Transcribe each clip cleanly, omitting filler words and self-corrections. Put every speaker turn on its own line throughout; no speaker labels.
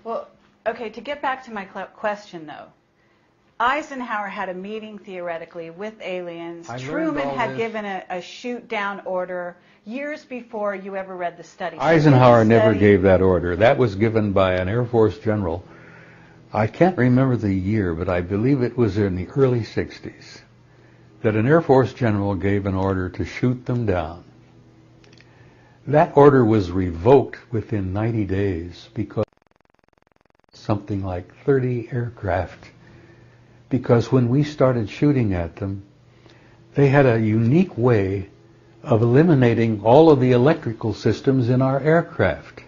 Well, okay, to get back to my question, though. Eisenhower had a meeting, theoretically, with aliens. Truman had given a shoot-down order years before you ever read the study.
Eisenhower never gave that order. That was given by an Air Force general. I can't remember the year, but I believe it was in the early 60s, that an Air Force general gave an order to shoot them down. That order was revoked within 90 days because something like 30 aircraft, because when we started shooting at them, they had a unique way of eliminating all of the electrical systems in our aircraft.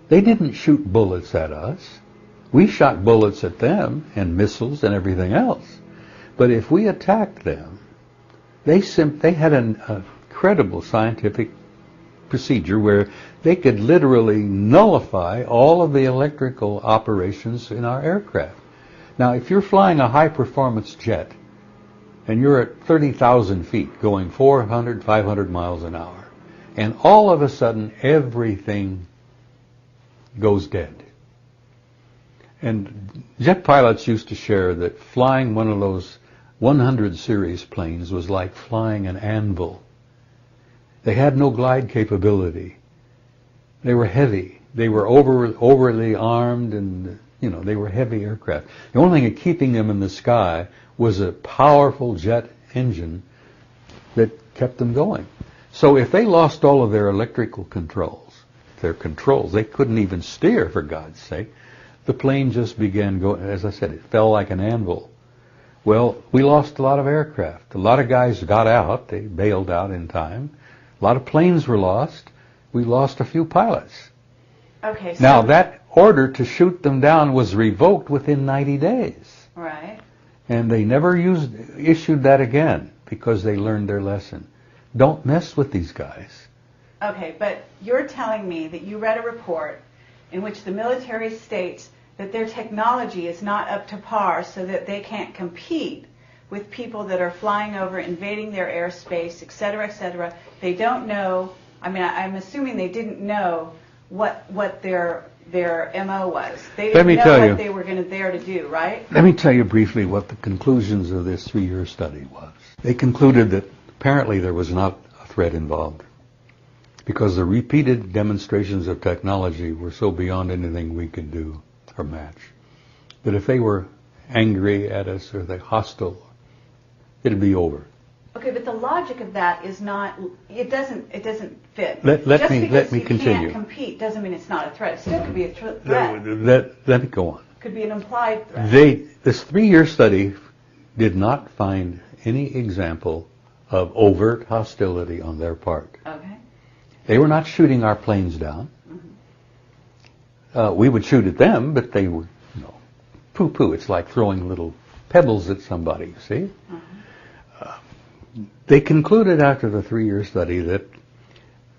They didn't shoot bullets at us. We shot bullets at them and missiles and everything else. But if we attacked them, they had an incredible scientific procedure where they could literally nullify all of the electrical operations in our aircraft. Now, if you're flying a high-performance jet and you're at 30,000 feet going 400, 500 miles an hour, and all of a sudden everything goes dead. And jet pilots used to share that flying one of those 100 series planes was like flying an anvil. They had no glide capability. They were heavy. They were overly armed, and they were heavy aircraft. The only thing keeping them in the sky was a powerful jet engine that kept them going. So if they lost all of their electrical controls, they couldn't even steer, for God's sake. The plane just began going, as I said, it fell like an anvil. Well, we lost a lot of aircraft. A lot of guys got out. They bailed out in time. A lot of planes were lost. We lost a few pilots.
Okay. So
now, that order to shoot them down was revoked within 90 days.
Right.
And they never issued that again because they learned their lesson. Don't mess with these guys.
Okay, but you're telling me that you read a report in which the military states that their technology is not up to par, so that they can't compete with people that are flying over, invading their airspace, et cetera, et cetera. They don't know, I'm assuming they didn't know what their MO was. They didn't know what they were there to do, right?
Let me tell you briefly what the conclusions of this 3-year study was. They concluded that apparently there was not a threat involved, because the repeated demonstrations of technology were so beyond anything we could do or match, that if they were angry at us or they're hostile, it'd be over.
Okay, but the logic of that is not, it doesn't fit.
Let me continue.
Just because you can't compete doesn't mean it's not a threat. It still could be a threat.
Let me go on.
Could be an implied threat.
This 3-year study did not find any example of overt hostility on their part.
Okay.
They were not shooting our planes down. We would shoot at them, but they were, poo-poo. It's like throwing little pebbles at somebody, you see? They concluded after the 3-year study that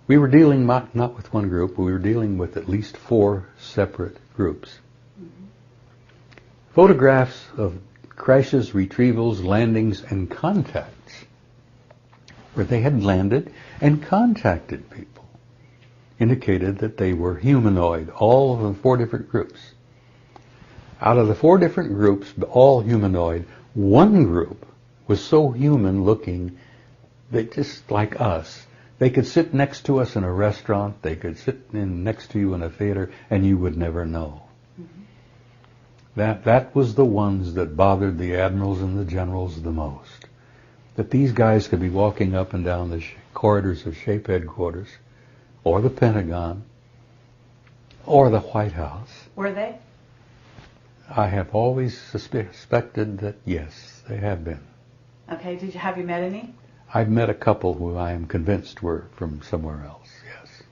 we were dealing not with one group, but we were dealing with at least 4 separate groups. Photographs of crashes, retrievals, landings, and contacts, where they had landed and contacted people, indicated that they were humanoid, all of the 4 different groups. Out of the 4 different groups, all humanoid, one group was so human looking that just like us, they could sit next to us in a restaurant, they could sit next to you in a theater, and you would never know. That was the ones that bothered the admirals and the generals the most. That these guys could be walking up and down the corridors of SHAPE headquarters, or the Pentagon, or the White House.
Were they?
I have always suspected that, yes, they have been.
Okay, have you met any?
I've met a couple who I am convinced were from somewhere else, yes.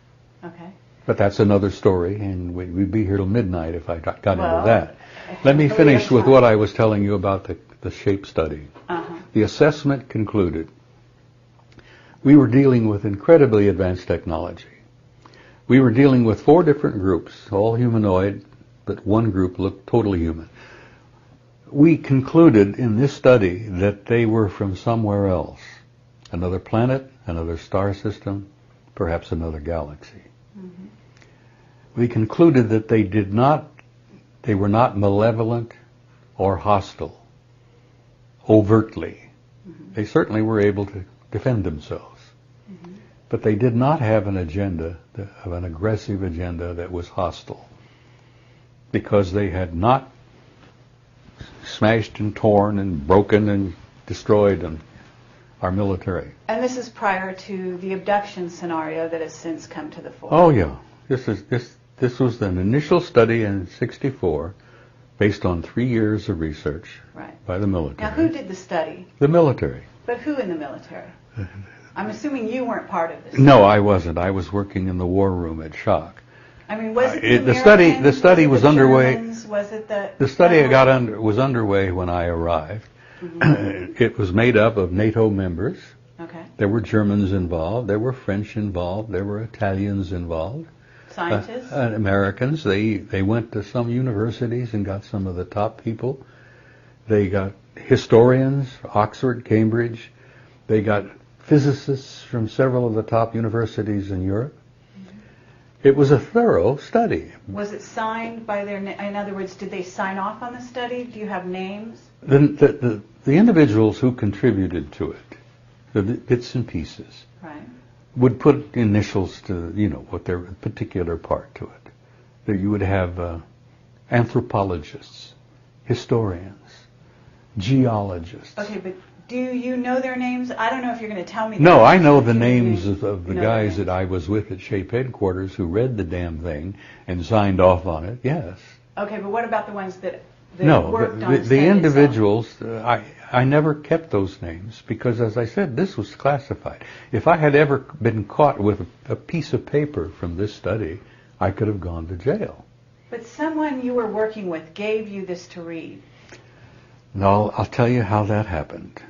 Okay.
But that's another story, and we'd be here till midnight if I got into that. Let me finish with what I was telling you about the SHAPE study. The assessment concluded we were dealing with incredibly advanced technology. We were dealing with 4 different groups, all humanoid, but one group looked totally human. We concluded in this study that they were from somewhere else, another planet, another star system, perhaps another galaxy. We concluded that they did not They were not malevolent or hostile, overtly. Mm-hmm. They certainly were able to defend themselves. Mm-hmm. But they did not have an agenda, an aggressive agenda that was hostile, because they had not smashed and torn and broken and destroyed our military.
And this is prior to the abduction scenario that has since come to the fore.
Oh yeah, this was an initial study in '64, based on 3 years of research by the military.
Now, who did the study?
The military.
But who in the military? I'm assuming you weren't part of this.
No, I wasn't. I was working in the war room at Shock.
I mean, was it
the study was underway.
Germans? Was it
the study was underway when I arrived. Mm-hmm. It was made up of NATO members.
Okay.
There were Germans involved. There were French involved. There were Italians involved.
Scientists?
Americans. They went to some universities and got some of the top people. They got historians, Oxford, Cambridge. They got physicists from several of the top universities in Europe. Mm-hmm. It was a thorough study.
Was it signed by in other words, did they sign off on the study? Do you have names?
The individuals who contributed to it, the bits and pieces,
right,
would put initials to, what their particular part to it. That you would have anthropologists, historians, geologists.
Okay, but do you know their names? I don't know if you're going to tell me.
No, I know the names of the guys that I was with at SHAPE headquarters who read the damn thing and signed off on it, yes.
Okay, but what about the ones that worked on
the individuals, I never kept those names because, as I said, this was classified. If I had ever been caught with a piece of paper from this study, I could have gone to jail.
But someone you were working with gave you this to read.
No, I'll tell you how that happened.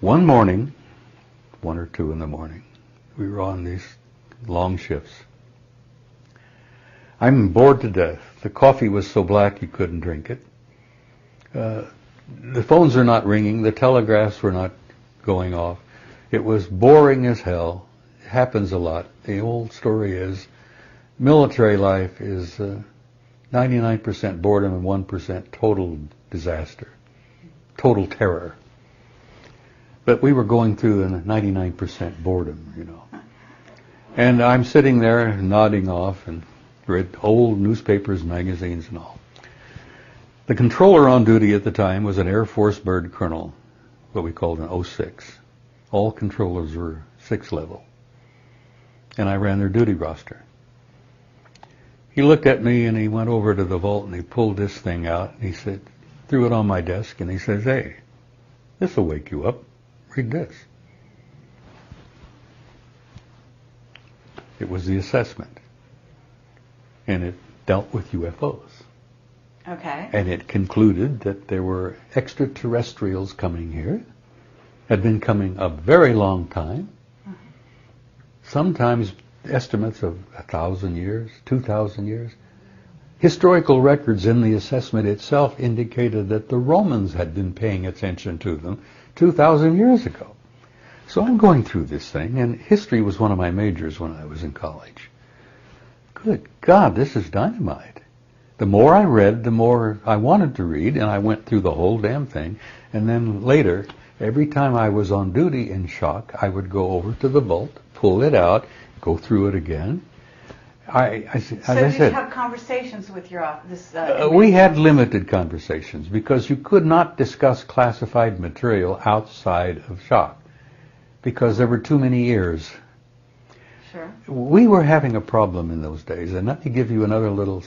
One morning, 1 or 2 in the morning, we were on these long shifts. I'm bored to death. The coffee was so black you couldn't drink it. The phones are not ringing. The telegraphs were not going off. It was boring as hell. It happens a lot. The old story is military life is 99% boredom and 1% total disaster, total terror. But we were going through the 99% boredom, And I'm sitting there nodding off and read old newspapers, magazines, and all. The controller on duty at the time was an Air Force bird colonel, what we called an 06. All controllers were 6 level. And I ran their duty roster. He looked at me and he went over to the vault and he pulled this thing out and he said, threw it on my desk and he says, "Hey, this will wake you up. Read this." It was the assessment. And it dealt with UFOs.
Okay.
And it concluded that there were extraterrestrials coming here, had been coming a very long time, sometimes estimates of 1,000 years, 2,000 years. Historical records in the assessment itself indicated that the Romans had been paying attention to them 2,000 years ago. So I'm going through this thing, and history was one of my majors when I was in college. Good God, this is dynamite. The more I read, the more I wanted to read, and I went through the whole damn thing. And then later, every time I was on duty in Shock, I would go over to the vault, pull it out, go through it again.
So did you have conversations with your office?
We had limited conversations because you could not discuss classified material outside of Shock because there were too many ears.
Sure.
We were having a problem in those days, and let me give you another little